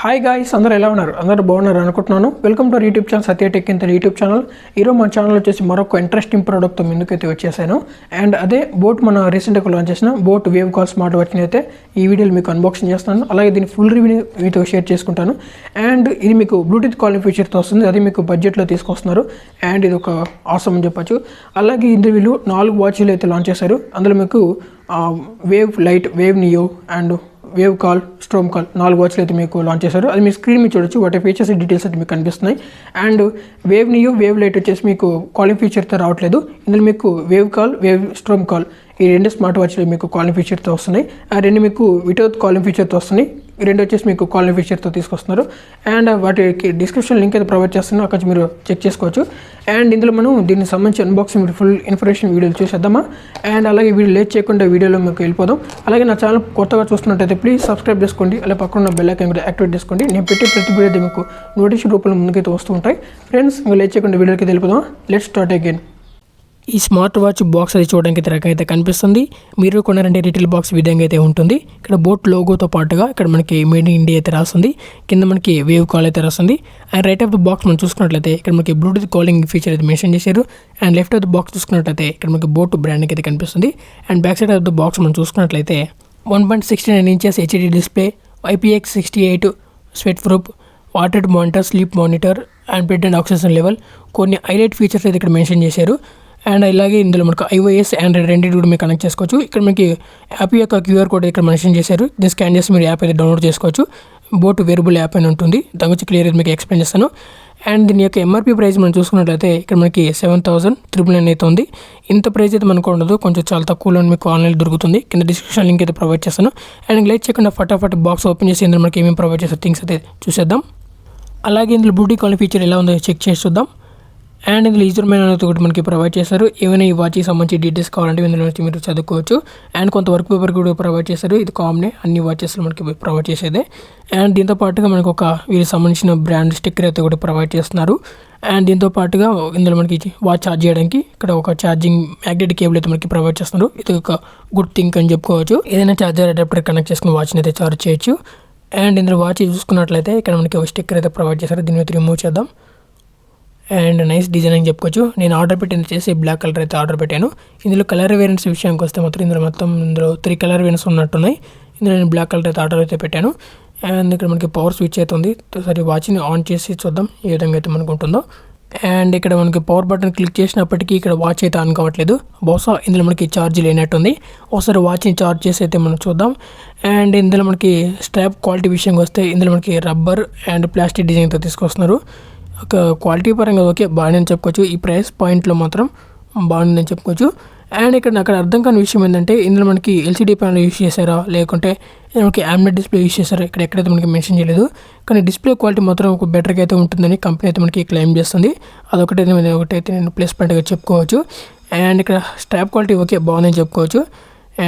Hi guys, అందరూ ఎలా ఉన్నారు? అందరూ బాగున్నారు అనుకుంటున్నాను. వెల్కమ్ టు యూట్యూబ్ ఛానల్ సత్యటెక్కింతలు యూట్యూబ్ ఛానల్. ఈరోజు మన ఛానల్ వచ్చేసి మరొక ఇంట్రెస్టింగ్ ప్రోడక్ట్తో ముందుకైతే వచ్చేసాను. అండ్ అదే బోట్ మన రీసెంట్గా లాంచ్ చేసిన బోట్ వేవ్ కాల్ స్మార్ట్ వాచ్ని అయితే ఈ వీడియోలో మీకు అన్బాక్సింగ్ చేస్తాను. అలాగే దీని ఫుల్ రివ్యూని మీతో షేర్ చేసుకుంటాను. అండ్ ఇది మీకు బ్లూటూత్ కాలింగ్ ఫీచర్తో వస్తుంది. అది మీకు బడ్జెట్లో తీసుకొస్తున్నారు. అండ్ ఇది ఒక ఆసమ్ అని చెప్పచ్చు. అలాగే ఇందులో వీళ్ళు 4 వాచ్లు అయితే లాంచ్ చేశారు. అందులో మీకు wave light, wave neo and wave call, storm call 4 వాచ్లు అయితే మీకు లాంచ్ చేశారు. అది మీ స్క్రీన్ మీద చూడొచ్చు. వాటి ఫీచర్స్ డీటెయిల్స్ అయితే మీకు కనిపిస్తున్నాయి. And wave neo, wave light వచ్చేసి మీకు కాలింగ్ ఫీచర్తో రావట్లేదు. ఇందులో మీకు wave call, wave storm call ఈ 2 స్మార్ట్ వాచ్లు మీకు కాలింగ్ ఫీచర్తో వస్తున్నాయి. ఆ 2 మీకు వితౌట్ కాలింగ్ ఫీచర్తో వస్తున్నాయి. ఈ 2 వచ్చేసి మీకు కాలింగ్ ఫీచర్తో తీసుకొస్తున్నారు. అండ్ వాటికి డిస్క్రిప్షన్ లింక్ అయితే ప్రొవైడ్ చేస్తున్నాను, అక్కడ మీరు చెక్ చేసుకోవచ్చు. అండ్ ఇందులో మనం దీనికి సంబంధించి అన్బాక్సింగ్ ఫుల్ ఇన్ఫర్మేషన్ వీడియోలు చూసేద్దామా. అండ్ అలాగే వీడియో లేట్ చేయకుండా వీడియోలో మీకు వెళ్ళిపోదాం. అలాగే నా ఛానల్ కొత్తగా చూస్తున్నట్టయితే ప్లీజ్ సబ్స్క్రైబ్ చేసుకోండి. అలాగే పక్కన ఉన్న బెల్ ఐకాన్ కూడా యాక్టివేట్ చేసుకోండి. నేను పెట్టే ప్రతి వీడియో మీకు నోటిఫికేషన్ రూపంలో ముందుకైతే వస్తూ ఉంటాయి. ఫ్రెండ్స్, ఇంకా లేట్ చేయకుండా వీడియోకి వెళ్ళిపోదాం. Let's start again. ఈ స్మార్ట్ వాచ్ బాక్స్ అది చూడడానికి రకమైతే కనిపిస్తుంది. మీరు కొన్నారంటే రిటైల్ బాక్స్ విధంగా అయితే ఉంటుంది. ఇక్కడ బోట్ లోగోతో పాటుగా ఇక్కడ మనకి మేడ్ ఇన్ ఇండియా అయితే రాస్తుంది. కింద మనకి వేవ్ కాల్ అయితే రాస్తుంది. And right of the box మనం చూసుకున్నట్లయితే ఇక్కడ మనకి బ్లూటూత్ కాలింగ్ ఫీచర్ అయితే మెన్షన్ చేశారు. And left of the box చూసుకున్నట్లయితే ఇక్కడ మనకి బోట్ బ్రాండింగ్ అయితే కనిపిస్తుంది. And back side of the box మనం చూసుకున్నట్లయితే 1.69 inches HD display, IPX68 sweat proof, water monitor, sleep monitor and bed and oxygen level, కొన్ని హైలైట్ ఫీచర్స్ అయితే ఇక్కడ మెన్షన్ చేశారు. అండ్ అలాగే ఇందులో మనకు iOS, Android రెండింటి కూడా మీరు కనెక్ట్ చేసుకోవచ్చు. ఇక్కడ మనకి యాప్ యొక్క QR కోడ్ ఇక్కడ మెన్షన్ చేశారు. దీన్ని స్కాన్ చేసి మీరు యాప్ అయితే డౌన్లోడ్ చేసుకోవచ్చు. బోట్ వేరబుల్ యాప్ అని ఉంటుంది. దాని గురించి క్లియర్ అయితే మీకు ఎక్స్ప్లెయిన్ చేస్తాను. అండ్ దీని యొక్క MRP ప్రైస్ మనం చూసుకున్నట్లయితే ఇక్కడ మనకి 7,999 అయితే ఉంది. ఇంత ప్రైస్ అయితే మనకు ఉండదు, కొంచెం చాలా తక్కువలో మీకు ఆన్లైన్ దొరుకుతుంది. కింద డిస్క్రిప్షన్ లింక్ అయితే ప్రొవైడ్ చేస్తాను. అండ్ లైట్ చేయకుండా ఫటాఫట్ బాక్స్ ఓపెన్ చేసి ఇందులో మనకి ఏమేమి ప్రొవైడ్ చేసే థింగ్స్ అయితే చూసేద్దాం. అలాగే ఇందులో బ్లూటూత్ కాలింగ్ ఫీచర్ ఎలా ఉందో చెక్ చేసి చూద్దాం. అండ్ ఇందులో యూజర్మైన్ అనేది ఒకటి మనకి ప్రొవైడ్ చేశారు. ఏమైనా ఈ వాచ్కి సంబంధించి డీటెయిల్స్ కావాలంటే ఇందులో నుంచి మీరు చదువుకోవచ్చు. అండ్ కొంత వర్క్ పేపర్ కూడా ప్రొవైడ్ చేశారు. ఇది కామనే అన్ని వాచెస్లో మనకి ప్రొవైడ్ చేసేదే. అండ్ దీంతో పాటుగా మనకు ఒక వీరికి సంబంధించిన బ్రాండ్ స్టిక్కర్ అయితే ఒకటి ప్రొవైడ్ చేస్తున్నారు. అండ్ దీంతో పాటుగా ఇందులో మనకి వాచ్ ఛార్జ్ చేయడానికి ఇక్కడ ఒక ఛార్జింగ్ మ్యాగ్నెటిక్ కేబుల్ అయితే మనకి ప్రొవైడ్ చేస్తున్నారు. ఇది ఒక గుడ్ థింగ్ అని చెప్పుకోవచ్చు. ఏదైనా ఛార్జర్ అడాప్టర్ కనెక్ట్ చేసుకుని వాచ్ని అయితే ఛార్జ్ చేయొచ్చు. అండ్ ఇందులో వాచ్ చూసుకున్నట్లయితే ఇక్కడ మనకి ఒక స్టిక్కర్ అయితే ప్రొవైడ్ చేశారు. దీన్ని అయితే రిమూవ్ చేద్దాం. అండ్ నైస్ డిజైన్ అని చెప్పుకోవచ్చు. నేను ఆర్డర్ పెట్టింది చేసి బ్లాక్ కలర్ అయితే ఆర్డర్ పెట్టాను. ఇందులో కలర్ వేరియంట్స్ విషయానికి వస్తే మాత్రం ఇందులో 3 కలర్ వేరియంట్స్ ఉన్నట్టున్నాయి. ఇందులో నేను బ్లాక్ కలర్ అయితే ఆర్డర్ అయితే పెట్టాను. అండ్ ఇక్కడ మనకి పవర్ స్విచ్ అయితే ఉంది. సరే, వాచ్ని ఆన్ చేసి చూద్దాం ఏ విధంగా అయితే మనకు ఉంటుందో. అండ్ ఇక్కడ మనకి పవర్ బటన్ క్లిక్ చేసినప్పటికీ ఇక్కడ వాచ్ అయితే ఆన్ కావట్లేదు. బహుశా ఇందులో మనకి ఛార్జ్ లేనట్టుంది. ఒకసారి వాచ్ని ఛార్జ్ చేసి అయితే మనం చూద్దాం. అండ్ ఇందులో మనకి స్ట్రాప్ క్వాలిటీ విషయంకి వస్తే ఇందులో మనకి రబ్బర్ అండ్ ప్లాస్టిక్ డిజైన్తో తీసుకొస్తున్నారు. ఒక క్వాలిటీ పరంగా ఓకే, బాగుందని చెప్పుకోవచ్చు. ఈ ప్రైస్ పాయింట్లో మాత్రం బాగుందని చెప్పుకోవచ్చు. అండ్ ఇక్కడ నాకు అర్థం కాని విషయం ఏంటంటే ఇందులో మనకి LCD ప్యానల్ యూస్ చేశారా లేకుంటే మనకి AMOLED డిస్ప్లే యూస్ చేశారా ఇక్కడ ఎక్కడైతే మనకి మెన్షన్ చేయలేదు. కానీ డిస్ప్లే క్వాలిటీ మాత్రం ఒక బెటర్గా అయితే ఉంటుందని కంపెనీ అయితే మనకి క్లెయిమ్ చేస్తుంది. ఒకటైతే నేను ప్లస్ పాయింట్గా చెప్పుకోవచ్చు. అండ్ ఇక్కడ స్ట్రాప్ క్వాలిటీ ఓకే, బాగుందని చెప్పుకోవచ్చు.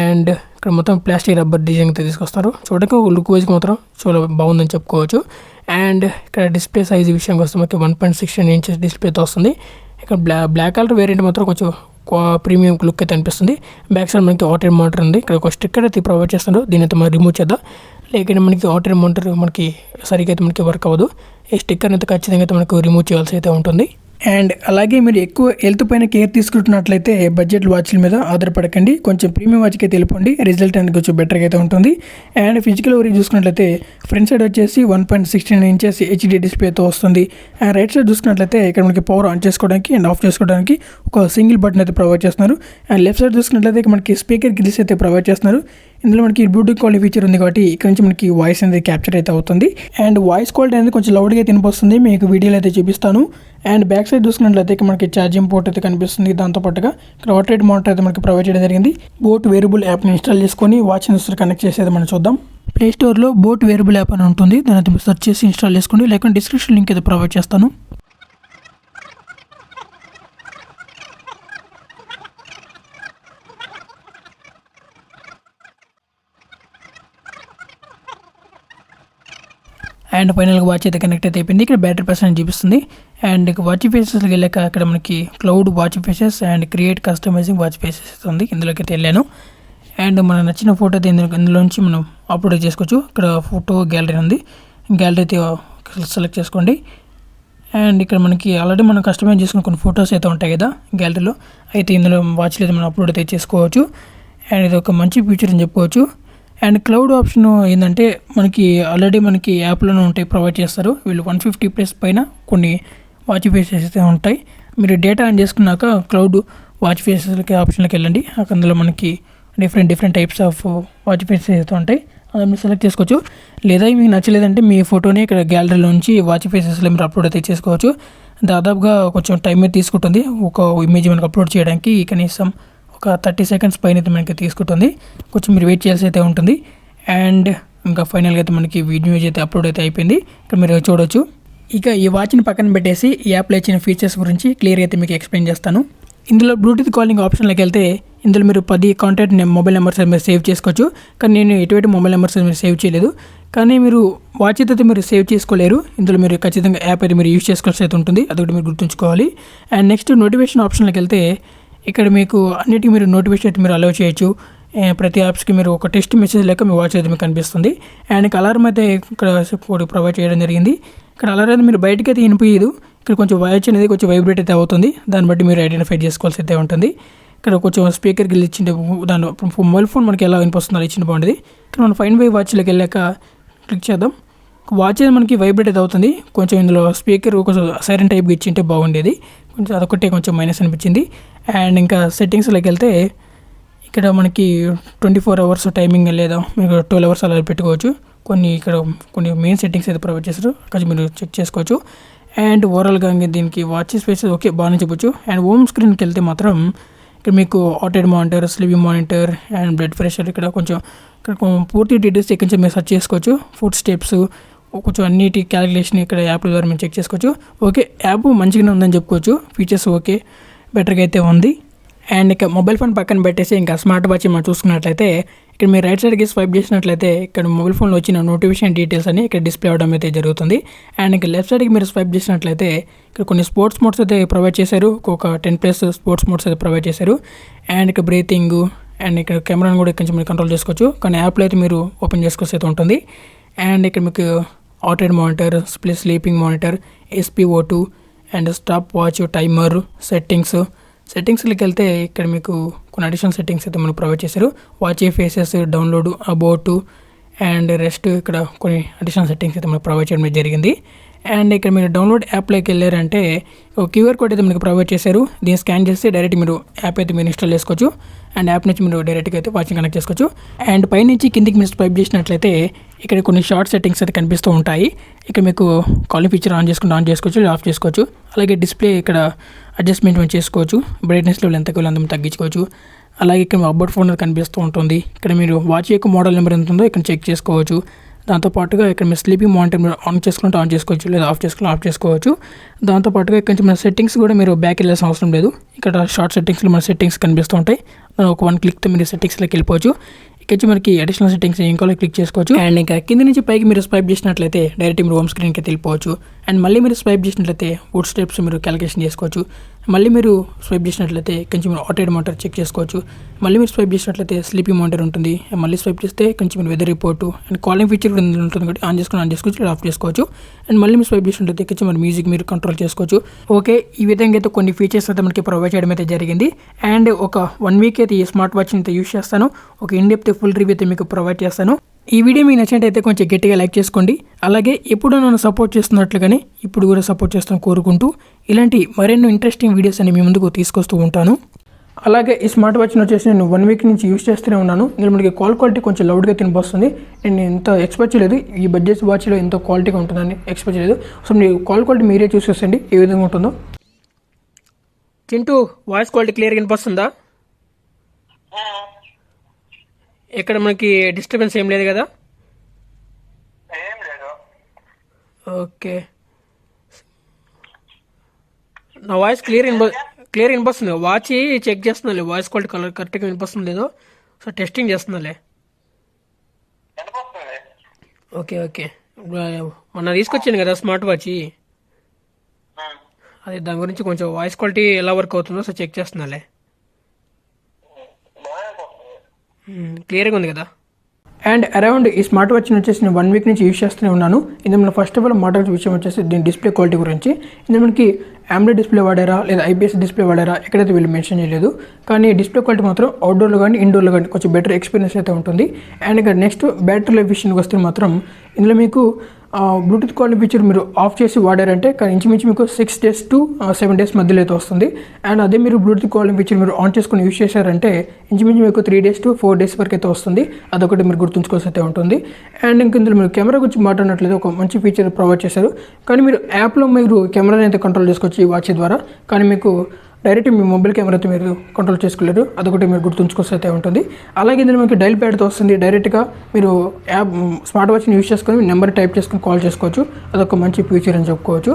అండ్ ఇక్కడ మొత్తం ప్లాస్టిక్ రబ్బర్ డిజైన్ అయితే తీసుకొస్తారు. చూడడానికి లుక్ వైజ్కి మాత్రం చాలా బాగుందని చెప్పుకోవచ్చు. అండ్ ఇక్కడ డిస్ప్లే సైజ్ విషయానికి వస్తే మనకి 1.69 ఇంచెస్ డిస్ప్లేతో వస్తుంది. ఇక్కడ బ్లాక్ కలర్ వేరియంట్ మాత్రం కొంచెం ప్రీమియం లుక్ అయితే అనిపిస్తుంది. బ్యాక్ సైడ్ మనకి ఆటో మానిటర్ ఉంది. ఇక్కడ ఒక స్టిక్కర్ అయితే ప్రొవైడ్ చేస్తున్నారు. దీని అయితే మనం రిమూవ్ చేద్దాం. లేకపోతే మనకి ఆటో మానిటర్ మనకి సరిగ్గా అయితే మనకి వర్క్ అవ్వదు. ఈ స్టిక్కర్ అయితే ఖచ్చితంగా అయితే మనకు రిమూవ్ చేయాల్సి అయితే ఉంటుంది. అండ్ అలాగే మీరు ఎక్కువ హెల్త్ పైన కేర్ తీసుకుంటున్నట్లయితే బడ్జెట్ వాచ్ల మీద ఆధారపడకండి. కొంచెం ప్రీమియం వాచ్కి అయితే వెళ్ళిపోండి. రిజల్ట్ అనేది కొంచెం బెటర్గా అయితే ఉంటుంది. అండ్ ఫిజికల్ ఓవరీ చూసుకున్నట్లయితే ఫ్రంట్ సైడ్ వచ్చేసి 1.69 ఇంచెస్ హెచ్డి డిస్ప్లేతో వస్తుంది. అండ్ రైట్ సైడ్ చూసుకున్నట్లయితే ఇక్కడ మనకి పవర్ ఆన్ చేసుకోవడానికి అండ్ ఆఫ్ చేసుకోవడానికి ఒక సింగిల్ బటన్ అయితే ప్రొవైడ్ చేస్తున్నారు. అండ్ లెఫ్ట్ సైడ్ చూసుకున్నట్లయితే మనకి స్పీకర్ గ్రిల్స్ అయితే ప్రొవైడ్ చేస్తున్నారు. ఇందులో మనకి బ్లూటూత్ కాలింగ్ ఫీచర్ ఉంది కాబట్టి ఇక్కడ నుంచి మనకి వాయిస్ అనేది క్యాప్చర్ అయితే అవుతుంది. అండ్ వాయిస్ క్వాలిటీ అనేది కొంచెం లౌడ్గా అయితే వినిపిస్తుంది. మీకు వీడియోలో అయితే చూపిస్తాను. అండ్ బ్యాక్ సైడ్ చూసుకున్నట్లయితే మనకి ఛార్జింగ్ పోర్ట్ అయితే కనిపిస్తుంది. దాంతోపాటుగా ఇక్కడ ఆటోమేటిక్ మానిటర్ అయితే మనకి ప్రొవైడ్ చేయడం జరిగింది. బోట్ వేరబుల్ యాప్ని ఇన్స్టాల్ చేసుకొని వాచ్ని కనెక్ట్ చేసేది మనం చూద్దాం. ప్లే స్టోర్లో బోట్ వేరబుల్ యాప్ అని ఉంటుంది. దాని అయితే సెర్చ్ చేసి ఇన్స్టాల్ చేసుకోండి. లేకుంటే డిస్క్రిప్షన్ లింక్ అయితే ప్రొవైడ్ చేస్తాను. అండ్ ఫైనల్గా వాచ్ అయితే కనెక్ట్ అయితే అయిపోయింది. ఇక్కడ బ్యాటరీ పర్సెంట్ చూపిస్తుంది. అండ్ వాచ్ ఫేసెస్కి వెళ్ళాక ఇక్కడ మనకి cloud watch faces and create customising watch faces ఉంది. ఇందులోకి అయితే వెళ్ళాను. అండ్ మనకు నచ్చిన ఫోటో అయితే ఇందులోంచి మనం అప్లోడ్ చేసుకోవచ్చు. ఇక్కడ ఫోటో గ్యాలరీ ఉంది. గ్యాలరీ అయితే సెలెక్ట్ చేసుకోండి. అండ్ ఇక్కడ మనకి ఆల్రెడీ మనం కస్టమైజ్ చేసుకున్న కొన్ని ఫొటోస్ అయితే ఉంటాయి కదా గ్యాలరీలో, అయితే ఇందులో వాచ్లో అయితే మనం అప్లోడ్ అయితే చేసుకోవచ్చు. అండ్ ఇది ఒక మంచి ఫీచర్ అని చెప్పుకోవచ్చు. అండ్ క్లౌడ్ ఆప్షన్ ఏంటంటే మనకి ఆల్రెడీ మనకి యాప్లోనే ఉంటాయి, ప్రొవైడ్ చేస్తారు వీళ్ళు. 150+ పైన కొన్ని వాచ్ ఫేసెస్ అయితే ఉంటాయి. మీరు డేటా ఆన్ చేసుకున్నాక క్లౌడ్ వాచ్ ఫేసెస్కి ఆప్షన్లోకి వెళ్ళండి. అందులో మనకి different types of watch faces అయితే ఉంటాయి, అది మీరు సెలెక్ట్ చేసుకోవచ్చు. లేదా మీకు నచ్చలేదంటే మీ ఫోటోని ఇక్కడ గ్యాలరీలోంచి వాచ్ ఫేసెస్లో మీరు అప్లోడ్ అయితే చేసుకోవచ్చు. దాదాపుగా కొంచెం టైం అయితే తీసుకుంటుంది ఒక ఇమేజ్ మనకు అప్లోడ్ చేయడానికి. కనీసం ఒక 30 సెకండ్స్ పైన అయితే మనకి తీసుకుంటుంది, కొంచెం మీరు వెయిట్ చేయాల్సి అయితే ఉంటుంది. అండ్ ఇంకా ఫైనల్గా అయితే మనకి వీడియో అయితే అప్లోడ్ అయితే అయిపోయింది, ఇక్కడ మీరు చూడవచ్చు. ఇక ఈ వాచ్ని పక్కన పెట్టేసి ఈ యాప్లో ఇచ్చిన ఫీచర్స్ గురించి క్లియర్గా అయితే మీకు ఎక్స్ప్లెయిన్ చేస్తాను. ఇందులో బ్లూటూత్ కాలింగ్ ఆప్షన్లోకి వెళ్తే ఇందులో మీరు 10 కాంటాక్ట్ మొబైల్ నెంబర్స్ మీరు సేవ్ చేసుకోవచ్చు. కానీ నేను ఎటువంటి మొబైల్ నెంబర్స్ మీరు సేవ్ చేయలేదు. కానీ మీరు వాచ్ అయితే మీరు సేవ్ చేసుకోలేరు, ఇందులో మీరు ఖచ్చితంగా యాప్ అయితే మీరు యూజ్ చేసుకోవాల్సి అయితే ఉంటుంది, అదొకటి మీరు గుర్తుంచుకోవాలి. అండ్ నెక్స్ట్ నోటిఫికేషన్ ఆప్షన్లోకి వెళ్తే ఇక్కడ మీకు అన్నిటికీ మీరు నోటిఫికేషన్ అయితే మీరు అలౌ చేయొచ్చు. ప్రతి యాప్స్కి మీరు ఒక టెక్స్ట్ మెసేజ్ లేక మీ వాచ్ అయితే మీకు కనిపిస్తుంది. అండ్ అలారం అయితే ఇక్కడ ప్రొవైడ్ చేయడం జరిగింది. ఇక్కడ అలారం అయితే మీరు బయటకి అయితే వినిపించదు, ఇక్కడ కొంచెం వాచ్ అనేది కొంచెం వైబ్రేట్ అయితే అవుతుంది, దాన్ని బట్టి మీరు ఐడెంటిఫై చేసుకోవాల్సి అయితే ఉంటుంది. ఇక్కడ కొంచెం స్పీకర్కి వెళ్ళి ఇచ్చిండే దాని మొబైల్ ఫోన్ మనకి ఎలా వినిపిస్తుందో ఇచ్చిన బాగుంటుంది. ఇక్కడ మనం ఫైన్ బై వాచ్లోకి వెళ్ళాక క్లిక్ చేద్దాం. వాచ్ అనేది మనకి వైబ్రేట్ అయితే అవుతుంది, కొంచెం ఇందులో స్పీకర్ కొంచెం సైలెంట్ టైప్గా ఇచ్చింటే బాగుండేది, కొంచెం అదొకటే కొంచెం మైనస్ అనిపించింది. అండ్ ఇంకా సెట్టింగ్స్లోకి వెళ్తే ఇక్కడ మనకి 24 అవర్స్ టైమింగ్ లేదా మీరు 12 అవర్స్ అలా పెట్టుకోవచ్చు. కొన్ని మెయిన్ సెట్టింగ్స్ అయితే ప్రొవైడ్ చేస్తారు, కొంచెం మీరు చెక్ చేసుకోవచ్చు. అండ్ ఓవరాల్గా దీనికి వాచ్ స్పేసెస్ ఓకే బాగానే చెప్పొచ్చు. అండ్ హోమ్ స్క్రీన్కి వెళ్తే మాత్రం ఇక్కడ మీకు ఆటోడ్ monitor, sleeping monitor and blood pressure, ఇక్కడ పూర్తి డీటెయిల్స్ ఇక్కడ నుంచి మీరు సెర్చ్ చేసుకోవచ్చు. ఫుడ్ స్టెప్స్ కొంచెం అన్నిటి క్యాలిక్యులేషన్ ఇక్కడ యాప్ ద్వారా మేము చెక్ చేసుకోవచ్చు. ఓకే, యాప్ మంచిగానే ఉందని చెప్పుకోవచ్చు, ఫీచర్స్ ఓకే బెటర్గా అయితే ఉంది. అండ్ ఇక మొబైల్ ఫోన్ పక్కన పెట్టేసి ఇంకా స్మార్ట్ వాచ్ మనం చూసుకున్నట్లయితే ఇక్కడ మీరు రైట్ సైడ్కి స్వైప్ చేసినట్లయితే ఇక్కడ మొబైల్ ఫోన్లో వచ్చిన నోటిఫికేషన్ డీటెయిల్స్ అని ఇక్కడ డిస్ప్లే అవడం అయితే జరుగుతుంది. అండ్ ఇక లెఫ్ట్ సైడ్కి మీరు స్వైప్ చేసినట్లయితే ఇక్కడ కొన్ని స్పోర్ట్స్ మోడ్స్ అయితే ప్రొవైడ్ చేశారు, ఒక 10+ స్పోర్ట్స్ మోడ్స్ అయితే ప్రొవైడ్ చేశారు. అండ్ ఇక బ్రీతింగ్ అండ్ ఇక్కడ కెమెరాను కూడా కొంచెం మీరు కంట్రోల్ చేసుకోవచ్చు, కానీ యాప్లో అయితే మీరు ఓపెన్ చేసుకోవాల్సి అయితే ఉంటుంది. అండ్ ఇక్కడ మీకు ఆటోడ్ monitor, sleeping monitor, SpO2 and stopwatch, timer, సెట్టింగ్స్కి వెళ్తే ఇక్కడ మీకు కొన్ని అడిషనల్ సెట్టింగ్స్ అయితే మనకు ప్రొవైడ్ చేశారు. Watch faces, download, about and rest, ఇక్కడ కొన్ని అడిషనల్ సెట్టింగ్స్ అయితే మనకు ప్రొవైడ్ చేయడం జరిగింది. అండ్ ఇక్కడ మీరు డౌన్లోడ్ యాప్లోకి వెళ్ళారంటే ఒక క్యూఆర్ కోడ్ అయితే మనకు ప్రొవైడ్ చేశారు, దీన్ని స్కాన్ చేస్తే డైరెక్ట్ మీరు యాప్ అయితే మీరు ఇన్స్టాల్ చేసుకోవచ్చు. అండ్ యాప్ నుంచి మీరు డైరెక్ట్గా అయితే వాచింగ్ కనెక్ట్ చేసుకోవచ్చు. అండ్ పైనుంచి కిందికి మీరు స్వైప్ చేసినట్లయితే ఇక్కడ కొన్ని షార్ట్ సెట్టింగ్స్ అయితే కనిపిస్తూ ఉంటాయి. ఇక్కడ మీకు కాలింగ్ ఫీచర్ ఆన్ చేసుకోవచ్చు, ఆఫ్ చేసుకోవచ్చు. అలాగే డిస్ప్లే ఇక్కడ అడ్జస్ట్మెంట్ మనం చేసుకోవచ్చు, బ్రైట్నెస్ లెవెల్ ఎంత కావాలో అంత తగ్గించుకోవచ్చు. అలాగే ఇక్కడ అబౌట్ ఫోన్ కనిపిస్తూ ఉంటుంది, ఇక్కడ మీరు వాచ్ యొక్క మోడల్ నెంబర్ ఎంత ఉందో ఇక్కడ చెక్ చేసుకోవచ్చు. దాంతోపాటుగా ఇక్కడ మీరు స్లీపింగ్ మానిటర్ మీరు ఆన్ చేసుకుంటే ఆన్ చేసుకోవచ్చు, లేదా ఆఫ్ చేసుకోవచ్చు. దాంతోపాటుగా ఇక్కడ మన సెట్టింగ్స్ కూడా మీరు బ్యాక్ వెళ్ళాల్సిన అవసరం లేదు, ఇక్కడ షార్ట్ సెట్టింగ్స్లో మన సెట్టింగ్స్ కనిపిస్తూ ఉంటాయి. ఒక 1 క్లిక్తో మీరు సెట్టింగ్స్లోకి వెళ్ళిపోవచ్చు. ఇక్కడ మనకి అడిషనల్ సెట్టింగ్స్ ఏం కావాలో క్లిక్ చేసుకోవచ్చు. అండ్ ఇంకా కింద నుంచి పైకి మీరు స్వైప్ చేసినట్లయితే డైరెక్ట్ మీరు హోమ్ స్క్రీన్కి వెళ్ళిపోవచ్చు. అండ్ మళ్ళీ మీరు స్వైప్ చేసినట్లయితే ఫుడ్ స్టెప్స్ మీరు క్యాలిక్యులేషన్ చేసుకోవచ్చు. మళ్ళీ మీరు స్వైప్ చేసినట్లయితే కొంచెం మీరు ఆటోడ్ మానిటర్ చెక్ చేసుకోవచ్చు. మళ్ళీ మీరు స్వైప్ చేసినట్లయితే స్లీపింగ్ మానిటర్ ఉంటుంది. మళ్ళీ స్వైప్ చేస్తే కొంచెం మీరు weather report and calling feature కూడా ఉంటుంది కాబట్టి ఆన్ చేసుకోవచ్చు, ఆఫ్ చేసుకోవచ్చు. అండ్ మళ్ళీ మీరు స్వైప్ చేసినట్లయితే కొంచెం మరి మ్యూజిక్ మీరు కంట్రోల్ చేసుకోవచ్చు. ఓకే, ఈ విధంగా అయితే కొన్ని ఫీచర్స్ అయితే మనకి ప్రొవైడ్ చేయడం అయితే జరిగింది. అండ్ ఒక 1 వీక్ అయితే ఈ స్మార్ట్ వాచ్ని అయితే యూస్ చేస్తాను, ఒక ఇన్డెప్త్ ఫుల్ రివ్యూ అయితే మీకు ప్రొవైడ్ చేస్తాను. ఈ వీడియో మీకు నచ్చినట్టయితే కొంచెం గట్టిగా లైక్ చేసుకోండి. అలాగే ఎప్పుడు నన్ను సపోర్ట్ చేస్తున్నట్లుగానే ఇప్పుడు కూడా సపోర్ట్ చేస్తాను కోరుకుంటూ ఇలాంటి మరెన్నో ఇంట్రెస్టింగ్ వీడియోస్ అని మీ ముందుకు తీసుకొస్తూ ఉంటాను. అలాగే ఈ స్మార్ట్ వాచ్ని వచ్చేసి నేను 1 వీక్ నుంచి యూస్ చేస్తూనే ఉన్నాను. ఇందులో మనకి కాల్ క్వాలిటీ కొంచెం లౌడ్గా తినిపిస్తుంది. నేను ఇంత ఎక్స్పెక్ట్ చేయలేదు ఈ బడ్జెట్ వాచ్లో ఎంతో క్వాలిటీగా ఉంటుందని ఎక్స్పెక్ట్ చేయలేదు. సో మీరు కాల్ క్వాలిటీ మీరే చూసి వస్తుంది ఏ విధంగా ఉంటుందో. చింటూ, వాయిస్ క్వాలిటీ క్లియర్గా వినిపిస్తుందా? ఇక్కడ మనకి డిస్టర్బెన్స్ ఏం లేదు కదా? ఓకే, నా వాయిస్ క్లియర్ వినిపిస్తుంది. వాచ్ చెక్ చేస్తున్నా, వాయిస్ క్వాలిటీ కరెక్ట్గా వినిపిస్తుంది లేదో, సో టెస్టింగ్ చేస్తుందిలే. ఓకే, మొన్న తీసుకొచ్చాను కదా స్మార్ట్ వాచ్, అదే దాని గురించి కొంచెం వాయిస్ క్వాలిటీ ఎలా వర్క్ అవుతుందో సో చెక్ చేస్తున్నాలే. క్లియర్గా ఉంది కదా? అండ్ అరౌండ్ ఈ స్మార్ట్ వాచ్ని వచ్చేసి నేను 1 వీక్ నుంచి యూస్ చేస్తూనే ఉన్నాను. ఇందులో మన ఫస్ట్ ఆఫ్ ఆల్ మోడల్స్ విషయం వచ్చేసి దీని డిస్ప్లే క్వాలిటీ గురించి. ఇందులో మనకి AMOLED డిస్ప్లే వాడారా లేదా IPS డిస్ప్లే వాడారా ఎక్కడైతే వీళ్ళు మెన్షన్ చేయలేదు. కానీ డిస్ప్లే క్వాలిటీ మాత్రం అవుట్డోర్లో కానీ ఇండోర్లో కానీ కొంచెం బెటర్ ఎక్స్పీరియన్స్ అయితే ఉంటుంది. అండ్ ఇక్కడ నెక్స్ట్ బ్యాటరీ లైఫ్ విషయానికి వస్తే మాత్రం ఇందులో మీకు బ్లూటూత్ కాలింగ్ ఫీచర్ మీరు ఆఫ్ చేసి వాడారంటే కానీ ఇంచుమించు మీకు 6 days to 7 days మధ్యలో అయితే వస్తుంది. అండ్ అదే మీరు బ్లూటూత్ కాలింగ్ ఫీచర్ మీరు ఆన్ చేసుకుని యూస్ చేశారంటే ఇంచుమించు మీకు 3 days to 4 days వరకు అయితే వస్తుంది. అదొకటి మీరు గుర్తుంచుకోవాల్సి అయితే ఉంటుంది. అండ్ ఇంక ఇందులో మీరు కెమెరా గురించి మాట్లాడినట్లయితే ఒక మంచి ఫీచర్ ప్రొవైడ్ చేశారు. కానీ మీరు యాప్లో మీరు కెమెరాని అయితే కంట్రోల్ చేసుకోవచ్చు ఈ వాచ్ ద్వారా. కానీ మీకు డైరెక్ట్ మీ మొబైల్ కెమెరాతో మీరు కంట్రోల్ చేసుకోలేరు. అదొకటి మీరు గుర్తుంచుకోవాల్సి అయితే ఉంటుంది. అలాగే ఇందులో మీకు డైల్ ప్యాడ్తో వస్తుంది. డైరెక్ట్గా మీరు యాప్ స్మార్ట్ వాచ్ని యూస్ చేసుకొని నెంబర్ టైప్ చేసుకొని కాల్ చేసుకోవచ్చు. అదొక మంచి ఫీచర్ అని చెప్పుకోవచ్చు.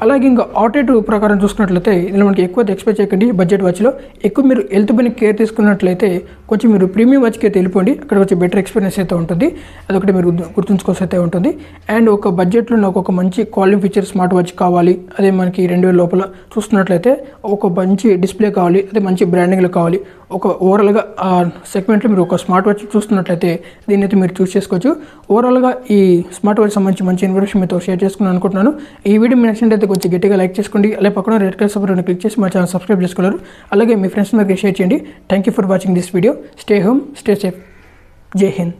అలాగే ఇంకా ఆటోమేటివ్ ప్రకారం చూసుకున్నట్లయితే ఇందులో మనకి ఎక్కువ ఎక్స్పెక్ట్ చేయకండి. బడ్జెట్ వాచ్లో ఎక్కువ మీరు హెల్త్ పైన కేర్ తీసుకున్నట్లయితే కొంచెం మీరు ప్రీమియం వాచ్కి అయితే వెళ్ళిపోండి. అక్కడ వచ్చి బెటర్ ఎక్స్పీరియన్స్ అయితే ఉంటుంది. అదొకటి మీరు గుర్తుంచుకోవాల్సి అయితే ఉంటుంది. అండ్ ఒక బడ్జెట్లో నాకు ఒక మంచి క్వాలిటీ ఫీచర్ స్మార్ట్ వాచ్ కావాలి, అదే మనకి 2000 లోపల చూస్తున్నట్లయితే ఒక మంచి డిస్ప్లే కావాలి, అదే మంచి బ్రాండింగ్లో కావాలి, ఒక ఓవరాల్గా ఆ సెగ్మెంట్లో మీరు ఒక స్మార్ట్ వాచ్ చూస్తున్నట్లయితే దీన్ని అయితే మీరు చూస్ చేసుకోవచ్చు. ఓవరాల్గా ఈ స్మార్ట్ వాచ్ సంబంధించి మంచి ఇన్ఫర్మేషన్ మీతో షేర్ చేసుకుని అనుకుంటున్నాను. ఈ వీడియో మీ నచ్చినట్లయితే కొంచెం గట్టిగా లైక్ చేసుకోండి. అలాగే పక్కన రెడ్ కలర్ సబ్స్క్రైబ్ క్లిక్ చేసి మా ఛానల్ సబ్స్క్రైబ్ చేసుకోలేరు. అలాగే మీ ఫ్రెండ్స్ మీకు షేర్ చేయండి. Thank you for watching this video. Stay home, stay safe. జై హింద్.